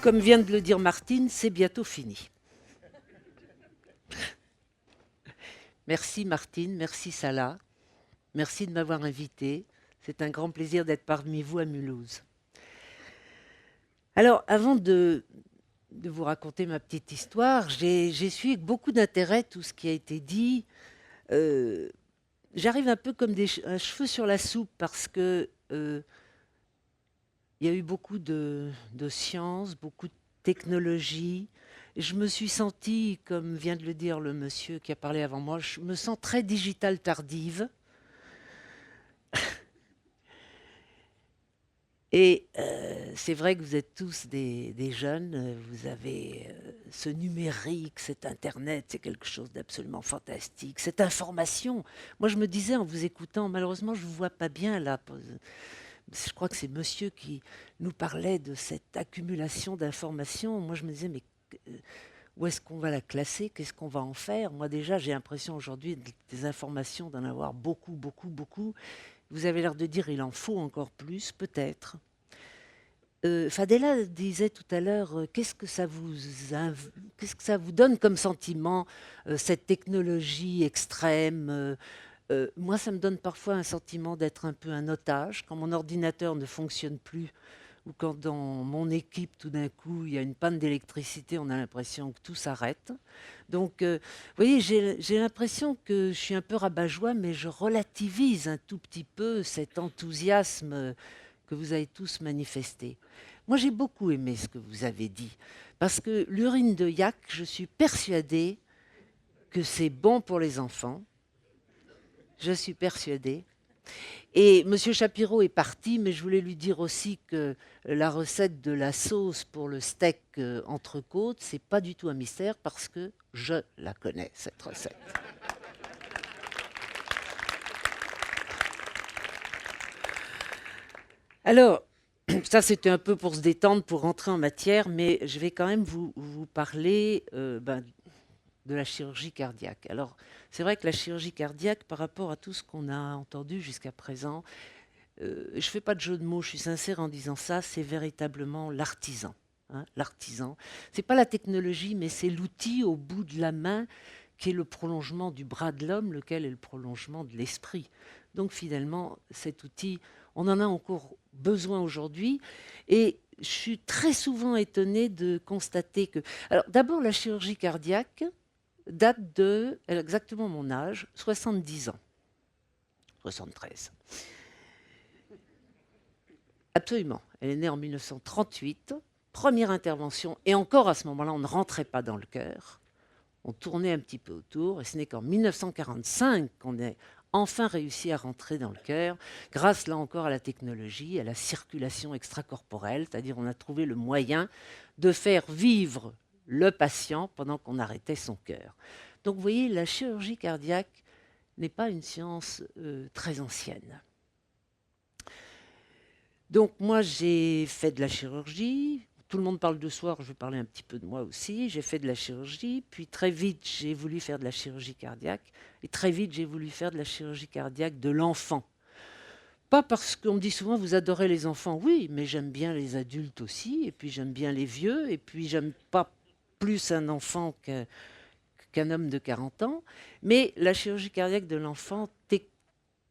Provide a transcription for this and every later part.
Comme vient de le dire Martine, c'est bientôt fini. Merci Martine, merci Salah, merci de m'avoir invité. C'est un grand plaisir d'être parmi vous à Mulhouse. Alors, avant de vous raconter ma petite histoire, j'ai suivi avec beaucoup d'intérêt tout ce qui a été dit. Euh, J'arrive un peu comme un cheveu sur la soupe parce que il y a eu beaucoup de science, beaucoup de technologie. Et je me suis sentie, comme vient de le dire le monsieur qui a parlé avant moi, je me sens très digitale tardive. Et c'est vrai que vous êtes tous des jeunes, vous avez ce numérique, cet Internet, c'est quelque chose d'absolument fantastique, cette information. Moi, je me disais en vous écoutant, malheureusement, je ne vous vois pas bien là. Je crois que c'est monsieur qui nous parlait de cette accumulation d'informations. Moi, je me disais, mais où est-ce qu'on va la classer? Qu'est-ce qu'on va en faire? Moi, déjà, j'ai l'impression aujourd'hui des informations d'en avoir beaucoup, beaucoup, beaucoup. Vous avez l'air de dire il en faut encore plus, peut-être. Fadela disait tout à l'heure, qu'est-ce que ça vous donne comme sentiment, cette technologie extrême? Moi, ça me donne parfois un sentiment d'être un peu un otage quand mon ordinateur ne fonctionne plus ou quand dans mon équipe, tout d'un coup, il y a une panne d'électricité, on a l'impression que tout s'arrête. Donc, vous voyez, j'ai l'impression que je suis un peu rabat-joie, mais je relativise un tout petit peu cet enthousiasme que vous avez tous manifesté. Moi, j'ai beaucoup aimé ce que vous avez dit, parce que l'urine de yak, je suis persuadée que c'est bon pour les enfants. Je suis persuadée. Et M. Shapiro est parti, mais je voulais lui dire aussi que la recette de la sauce pour le steak entrecôte, c'est pas du tout un mystère parce que je la connais, cette recette. Alors, ça c'était un peu pour se détendre, pour rentrer en matière, mais je vais quand même vous parler de la chirurgie cardiaque. Alors, c'est vrai que la chirurgie cardiaque, par rapport à tout ce qu'on a entendu jusqu'à présent, je ne fais pas de jeu de mots, je suis sincère en disant ça, c'est véritablement l'artisan. Hein, l'artisan. Ce n'est pas la technologie, mais c'est l'outil au bout de la main qui est le prolongement du bras de l'homme, lequel est le prolongement de l'esprit. Donc finalement, cet outil, on en a encore besoin aujourd'hui. Et je suis très souvent étonnée de constater que... Alors d'abord, la chirurgie cardiaque date de, elle a exactement mon âge, 70 ans. 73. Absolument. Elle est née en 1938, première intervention, et encore à ce moment-là, on ne rentrait pas dans le cœur. On tournait un petit peu autour, et ce n'est qu'en 1945 qu'on a enfin réussi à rentrer dans le cœur, grâce là encore à la technologie, à la circulation extracorporelle, c'est-à-dire on a trouvé le moyen de faire vivre le patient pendant qu'on arrêtait son cœur. Donc vous voyez, la chirurgie cardiaque n'est pas une science très ancienne. Donc moi, j'ai fait de la chirurgie. Tout le monde parle de soi, je vais parler un petit peu de moi aussi. J'ai fait de la chirurgie, puis très vite, j'ai voulu faire de la chirurgie cardiaque. Et très vite, j'ai voulu faire de la chirurgie cardiaque de l'enfant. Pas parce qu'on me dit souvent, vous adorez les enfants. Oui, mais j'aime bien les adultes aussi. Et puis j'aime bien les vieux. Et puis j'aime pas plus un enfant qu'un homme de 40 ans. Mais la chirurgie cardiaque de l'enfant,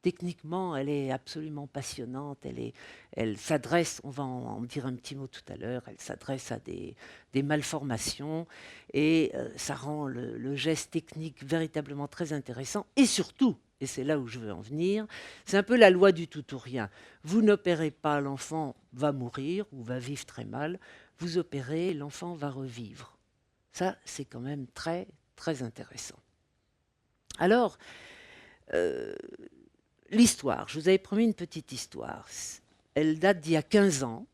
techniquement, elle est absolument passionnante. Elle s'adresse, on va en dire un petit mot tout à l'heure, elle s'adresse à des malformations et ça rend le geste technique véritablement très intéressant. Et surtout, et c'est là où je veux en venir, c'est un peu la loi du tout ou rien. Vous n'opérez pas, l'enfant va mourir ou va vivre très mal. Vous opérez, l'enfant va revivre. Ça, c'est quand même très, très intéressant. Alors, l'histoire, je vous avais promis une petite histoire. Elle date d'il y a 15 ans,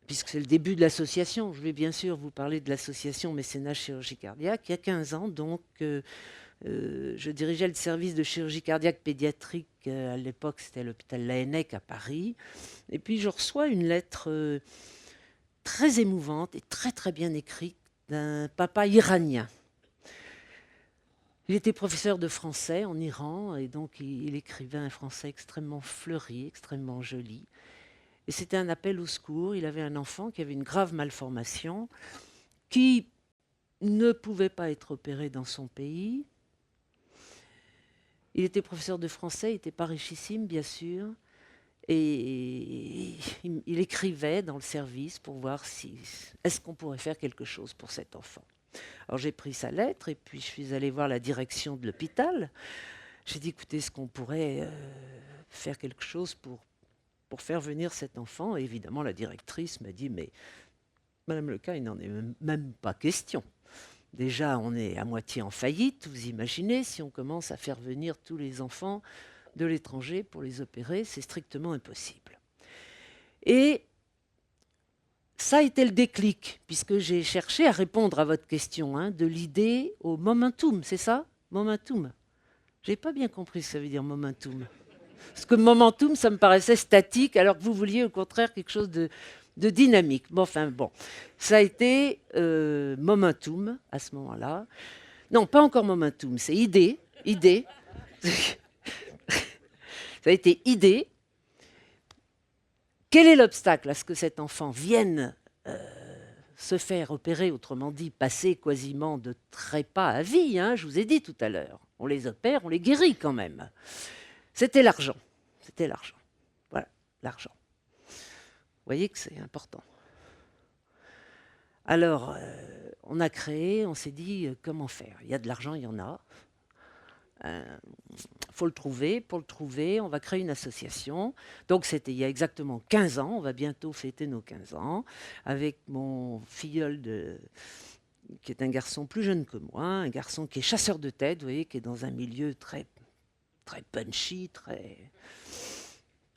puisque c'est le début de l'association. Je vais bien sûr vous parler de l'association Mécénat Chirurgie Cardiaque. Il y a 15 ans, donc, je dirigeais le service de chirurgie cardiaque pédiatrique. À l'époque, c'était à l'hôpital Laennec à Paris. Et puis, je reçois une lettre très émouvante et très, très bien écrite d'un papa iranien. Il était professeur de français en Iran et donc il écrivait un français extrêmement fleuri, extrêmement joli. Et c'était un appel au secours. Il avait un enfant qui avait une grave malformation, qui ne pouvait pas être opéré dans son pays. Il était professeur de français, il n'était pas richissime, bien sûr. Et il écrivait dans le service pour voir si est-ce qu'on pourrait faire quelque chose pour cet enfant. Alors j'ai pris sa lettre et puis je suis allée voir la direction de l'hôpital. J'ai dit, écoutez, est-ce qu'on pourrait faire quelque chose pour faire venir cet enfant? Et évidemment, la directrice m'a dit, mais Madame Leca, il n'en est même pas question. Déjà, on est à moitié en faillite, vous imaginez, si on commence à faire venir tous les enfants de l'étranger pour les opérer, c'est strictement impossible. Et ça a été le déclic, puisque j'ai cherché à répondre à votre question, hein, de l'idée au momentum, c'est ça? Momentum. J'ai pas bien compris ce que ça veut dire momentum. Parce que momentum, ça me paraissait statique, alors que vous vouliez au contraire quelque chose de dynamique. Bon, enfin bon, ça a été momentum à ce moment-là. Non, pas encore momentum, c'est idée. Ça a été idée. Quel est l'obstacle à ce que cet enfant vienne se faire opérer, autrement dit, passer quasiment de trépas à vie, hein, je vous ai dit tout à l'heure. On les opère, on les guérit quand même. C'était l'argent. C'était l'argent. Voilà, l'argent. Vous voyez que c'est important. Alors, on a créé, on s'est dit, comment faire? Il y a de l'argent, il y en a. Faut le trouver. Pour le trouver, on va créer une association. Donc, c'était il y a exactement 15 ans. On va bientôt fêter nos 15 ans. Avec mon filleul, qui est un garçon plus jeune que moi, un garçon qui est chasseur de tête, vous voyez, qui est dans un milieu très, très punchy, très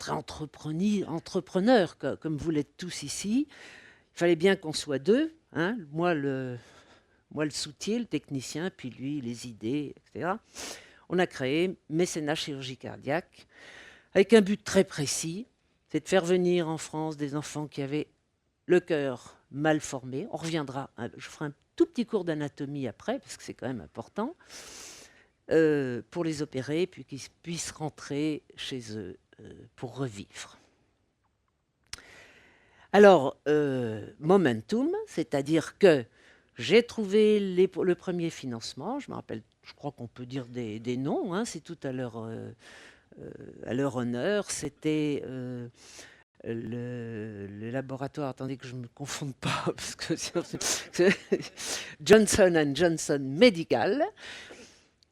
entrepreneur, comme vous l'êtes tous ici. Il fallait bien qu'on soit deux. Hein, moi, le soutien, le technicien, puis lui, les idées, etc. On a créé Mécénat Chirurgie Cardiaque avec un but très précis, c'est de faire venir en France des enfants qui avaient le cœur mal formé. On reviendra, je ferai un tout petit cours d'anatomie après, parce que c'est quand même important, pour les opérer, puis qu'ils puissent rentrer chez eux pour revivre. Alors, momentum, c'est-à-dire que j'ai trouvé le premier financement, je me rappelle, je crois qu'on peut dire des noms, hein, c'est tout à leur honneur, c'était le laboratoire, attendez que je ne me confonde pas, parce que c'est Johnson & Johnson Medical.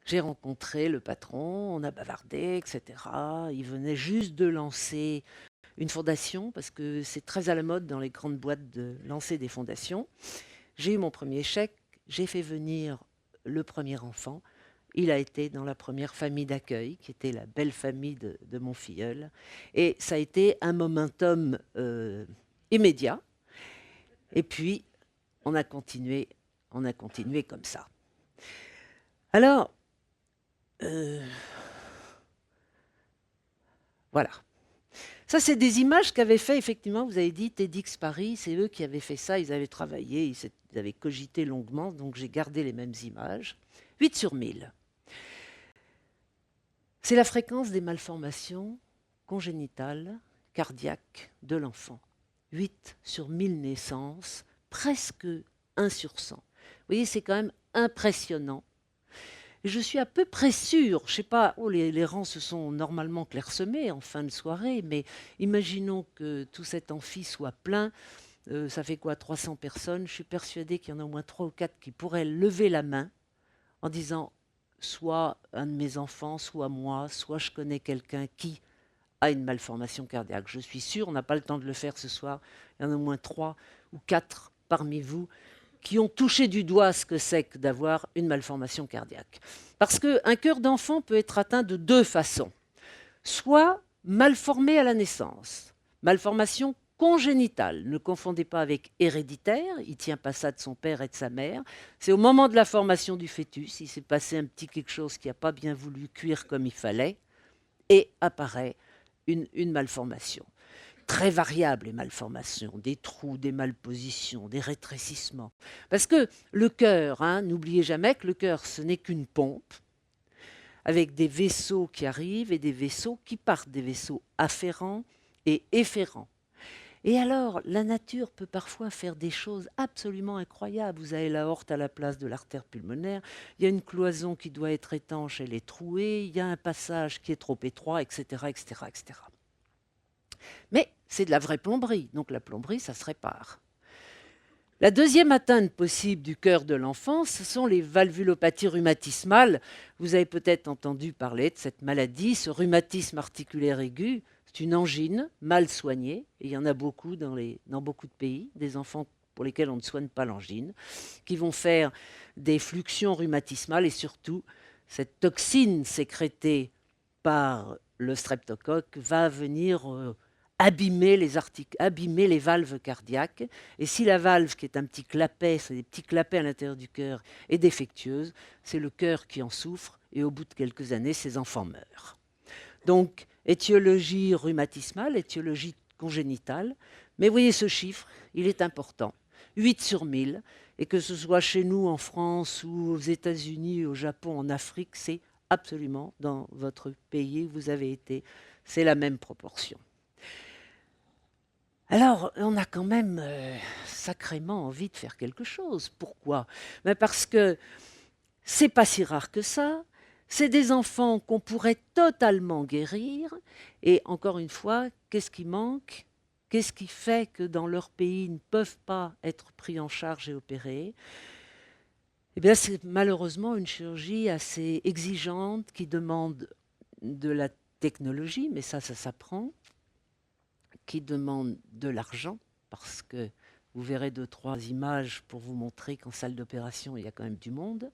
J'ai rencontré le patron, on a bavardé, etc. Il venait juste de lancer une fondation, parce que c'est très à la mode dans les grandes boîtes de lancer des fondations. J'ai eu mon premier chèque, j'ai fait venir le premier enfant. Il a été dans la première famille d'accueil, qui était la belle famille de mon filleul. Et ça a été un momentum immédiat. Et puis, on a continué comme ça. Alors, voilà. Ça, c'est des images qu'avaient fait, effectivement, vous avez dit, TEDx Paris, c'est eux qui avaient fait ça, ils avaient travaillé, ils avaient cogité longuement, donc j'ai gardé les mêmes images. 8 sur 1000. C'est la fréquence des malformations congénitales, cardiaques de l'enfant. 8 sur 1000 naissances, presque 1 sur 100. Vous voyez, c'est quand même impressionnant. Et je suis à peu près sûre, je ne sais pas, les rangs se sont normalement clairsemés en fin de soirée, mais imaginons que tout cet amphi soit plein, ça fait quoi, 300 personnes? Je suis persuadée qu'il y en a au moins 3 ou 4 qui pourraient lever la main en disant soit un de mes enfants, soit moi, soit je connais quelqu'un qui a une malformation cardiaque. Je suis sûre, on n'a pas le temps de le faire ce soir, il y en a au moins 3 ou 4 parmi vous qui ont touché du doigt ce que c'est que d'avoir une malformation cardiaque. Parce qu'un cœur d'enfant peut être atteint de 2 façons. Soit mal formé à la naissance, malformation congénitale, ne confondez pas avec héréditaire, il ne tient pas ça de son père et de sa mère, c'est au moment de la formation du fœtus, il s'est passé un petit quelque chose qui n'a pas bien voulu cuire comme il fallait, et apparaît une malformation. Très variables les malformations, des trous, des malpositions, des rétrécissements. Parce que le cœur, hein, n'oubliez jamais que le cœur, ce n'est qu'une pompe, avec des vaisseaux qui arrivent et des vaisseaux qui partent, des vaisseaux afférents et efférents. Et alors, la nature peut parfois faire des choses absolument incroyables. Vous avez l'aorte à la place de l'artère pulmonaire, il y a une cloison qui doit être étanche, elle est trouée, il y a un passage qui est trop étroit, etc., etc., etc. Mais c'est de la vraie plomberie, donc la plomberie, ça se répare. La deuxième atteinte possible du cœur de l'enfant, ce sont les valvulopathies rhumatismales. Vous avez peut-être entendu parler de cette maladie, ce rhumatisme articulaire aigu. C'est une angine mal soignée, et il y en a beaucoup dans beaucoup de pays, des enfants pour lesquels on ne soigne pas l'angine, qui vont faire des fluxions rhumatismales et surtout, cette toxine sécrétée par le streptocoque va venir abîmer les valves cardiaques. Et si la valve, qui est un petit clapet, c'est des petits clapets à l'intérieur du cœur, est défectueuse, c'est le cœur qui en souffre et au bout de quelques années, ces enfants meurent. Donc, étiologie rhumatismale, étiologie congénitale. Mais voyez ce chiffre, il est important. 8 sur 1000. Et que ce soit chez nous, en France, ou aux États-Unis, au Japon, en Afrique, c'est absolument dans votre pays où vous avez été. C'est la même proportion. Alors, on a quand même sacrément envie de faire quelque chose. Pourquoi? Parce que c'est pas si rare que ça. C'est des enfants qu'on pourrait totalement guérir. Et encore une fois, qu'est-ce qui manque? Qu'est-ce qui fait que dans leur pays, ils ne peuvent pas être pris en charge et opérés? Eh bien, c'est malheureusement une chirurgie assez exigeante qui demande de la technologie, mais ça s'apprend, qui demande de l'argent, parce que vous verrez 2-3 images pour vous montrer qu'en salle d'opération, il y a quand même du monde,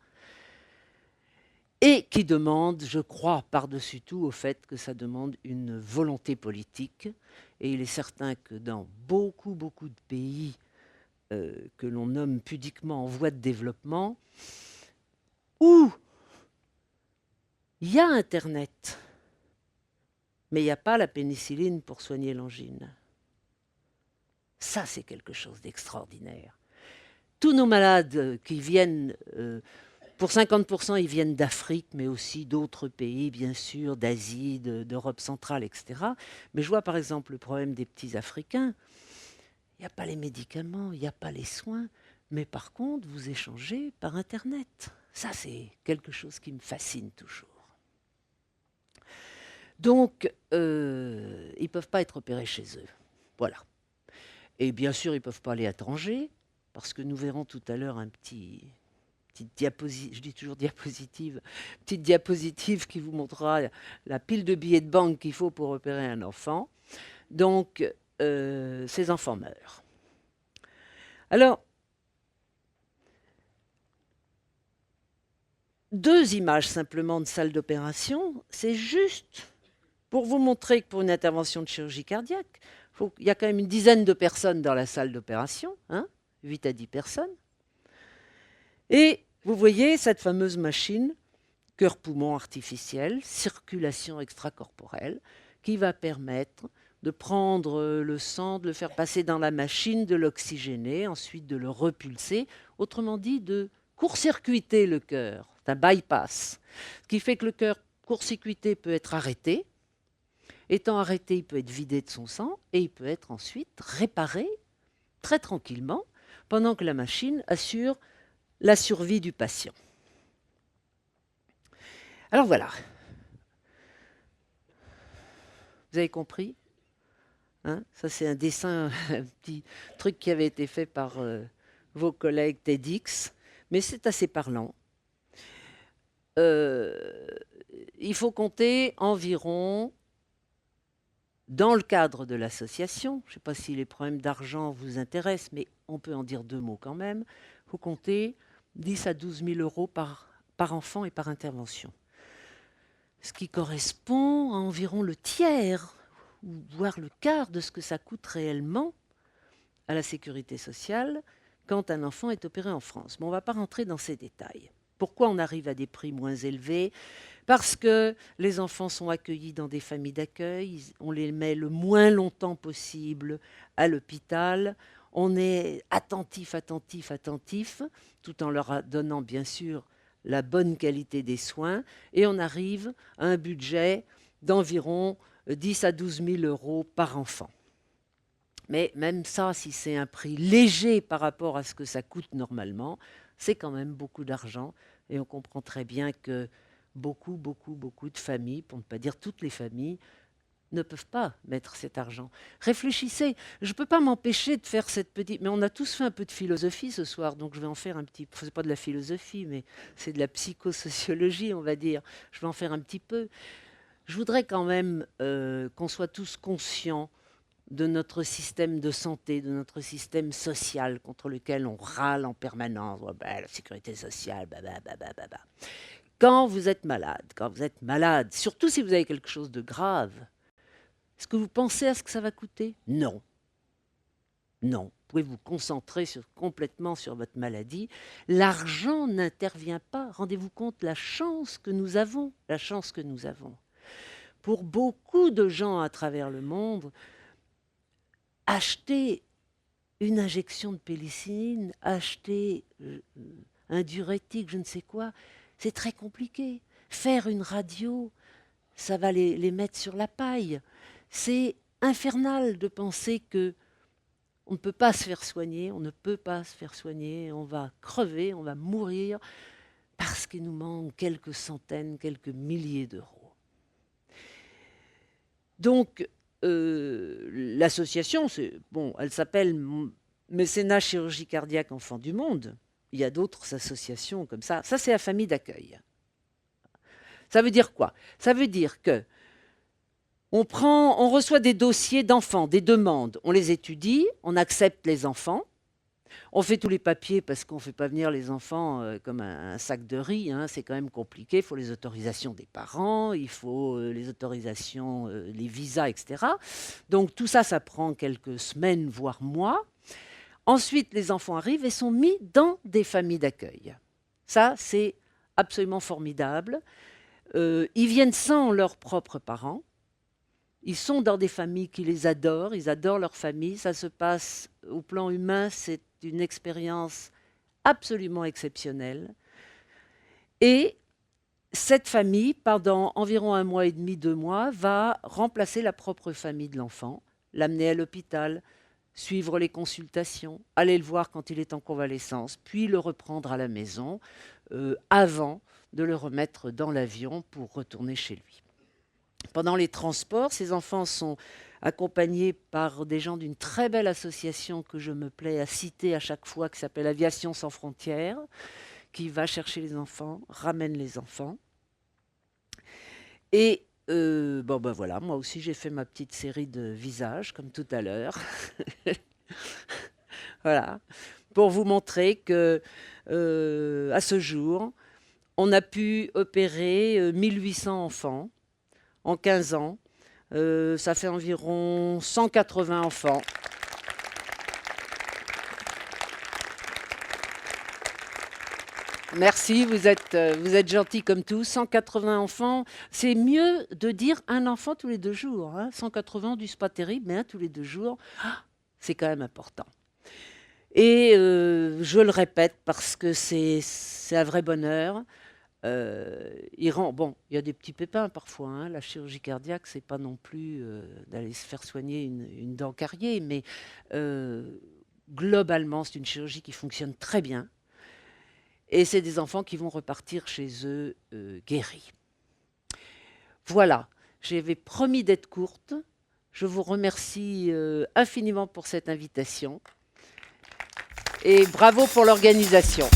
et qui demande, je crois, par-dessus tout au fait que ça demande une volonté politique. Et il est certain que dans beaucoup de pays que l'on nomme pudiquement en voie de développement, où il y a Internet, mais il n'y a pas la pénicilline pour soigner l'angine. Ça, c'est quelque chose d'extraordinaire. Tous nos malades qui viennent, pour 50%, ils viennent d'Afrique, mais aussi d'autres pays, bien sûr, d'Asie, d'Europe centrale, etc. Mais je vois par exemple le problème des petits Africains. Il n'y a pas les médicaments, il n'y a pas les soins, mais par contre, vous échangez par Internet. Ça, c'est quelque chose qui me fascine toujours. Donc, ils ne peuvent pas être opérés chez eux. Voilà. Et bien sûr, ils ne peuvent pas aller à l'étranger, parce que nous verrons tout à l'heure petite diapositive, je dis toujours diapositive, petite diapositive qui vous montrera la pile de billets de banque qu'il faut pour opérer un enfant. Donc, ces enfants meurent. Alors, 2 images simplement de salle d'opération, c'est juste pour vous montrer que pour une intervention de chirurgie cardiaque, il y a quand même une dizaine de personnes dans la salle d'opération, 8 à 10 personnes. Et vous voyez cette fameuse machine, cœur-poumon artificiel, circulation extracorporelle, qui va permettre de prendre le sang, de le faire passer dans la machine, de l'oxygéner, ensuite de le repulser, autrement dit de court-circuiter le cœur. C'est un bypass. Ce qui fait que le cœur court-circuité peut être arrêté. Étant arrêté, il peut être vidé de son sang et il peut être ensuite réparé très tranquillement pendant que la machine assure la survie du patient. Alors voilà. Vous avez compris? Ça, c'est un dessin, un petit truc qui avait été fait par vos collègues TEDx, mais c'est assez parlant. Il faut compter environ, dans le cadre de l'association, je ne sais pas si les problèmes d'argent vous intéressent, mais on peut en dire 2 mots quand même, il faut compter 10 à 12 000 euros par enfant et par intervention. Ce qui correspond à environ le tiers, ou voire le quart de ce que ça coûte réellement à la sécurité sociale quand un enfant est opéré en France. Mais on ne va pas rentrer dans ces détails. Pourquoi on arrive à des prix moins élevés? Parce que les enfants sont accueillis dans des familles d'accueil, on les met le moins longtemps possible à l'hôpital, on est attentif, tout en leur donnant bien sûr la bonne qualité des soins, et on arrive à un budget d'environ 10 à 12 000 euros par enfant. Mais même ça, si c'est un prix léger par rapport à ce que ça coûte normalement, c'est quand même beaucoup d'argent. Et on comprend très bien que beaucoup de familles, pour ne pas dire toutes les familles, ne peuvent pas mettre cet argent. Réfléchissez, je ne peux pas m'empêcher de faire cette petite... Mais on a tous fait un peu de philosophie ce soir, donc je vais en faire un petit... Ce n'est pas de la philosophie, mais c'est de la psychosociologie, on va dire. Je vais en faire un petit peu. Je voudrais quand même qu'on soit tous conscients de notre système de santé, de notre système social contre lequel on râle en permanence. Oh ben, la sécurité sociale, bah. Quand vous êtes malade, surtout si vous avez quelque chose de grave, est-ce que vous pensez à ce que ça va coûter? Non. Non. Vous pouvez vous concentrer complètement sur votre maladie. L'argent n'intervient pas. Rendez-vous compte la chance que nous avons. Pour beaucoup de gens à travers le monde, acheter une injection de pénicilline, acheter un diurétique, je ne sais quoi, c'est très compliqué. Faire une radio, ça va les mettre sur la paille. C'est infernal de penser que on ne peut pas se faire soigner, on va crever, on va mourir parce qu'il nous manque quelques centaines, quelques milliers d'euros. Donc, l'association, elle s'appelle Mécénat Chirurgie Cardiaque Enfants du Monde. Il y a d'autres associations comme ça. Ça, c'est la famille d'accueil. Ça veut dire quoi? Ça veut dire que on reçoit des dossiers d'enfants, des demandes, on les étudie, on accepte les enfants, on fait tous les papiers parce qu'on ne fait pas venir les enfants comme un sac de riz, hein, c'est quand même compliqué, il faut les autorisations des parents, il faut les autorisations, les visas, etc. Donc tout ça, ça prend quelques semaines, voire mois. Ensuite, les enfants arrivent et sont mis dans des familles d'accueil. Ça, c'est absolument formidable. Ils viennent sans leurs propres parents. Ils sont dans des familles qui les adorent, ils adorent leur famille. Ça se passe au plan humain, c'est une expérience absolument exceptionnelle. Et cette famille, pendant environ 1 mois et demi, 2 mois, va remplacer la propre famille de l'enfant, l'amener à l'hôpital, suivre les consultations, aller le voir quand il est en convalescence, puis le reprendre à la maison avant de le remettre dans l'avion pour retourner chez lui. Pendant les transports, ces enfants sont accompagnés par des gens d'une très belle association que je me plais à citer à chaque fois, qui s'appelle Aviation sans frontières, qui va chercher les enfants, ramène les enfants. Et voilà, moi aussi j'ai fait ma petite série de visages, comme tout à l'heure. Voilà, pour vous montrer que à ce jour, on a pu opérer 1800 enfants en 15 ans. Ça fait environ 180 enfants. Merci, vous êtes gentils comme tous. 180 enfants, c'est mieux de dire un enfant tous les 2 jours. Hein. 180, on dit c'est pas terrible, mais un tous les 2 jours, c'est quand même important. Et je le répète parce que c'est un vrai bonheur. Il y a des petits pépins parfois. Hein. La chirurgie cardiaque, c'est pas non plus d'aller se faire soigner une dent cariée, mais globalement, c'est une chirurgie qui fonctionne très bien. Et c'est des enfants qui vont repartir chez eux guéris. Voilà, j'avais promis d'être courte. Je vous remercie infiniment pour cette invitation. Et bravo pour l'organisation.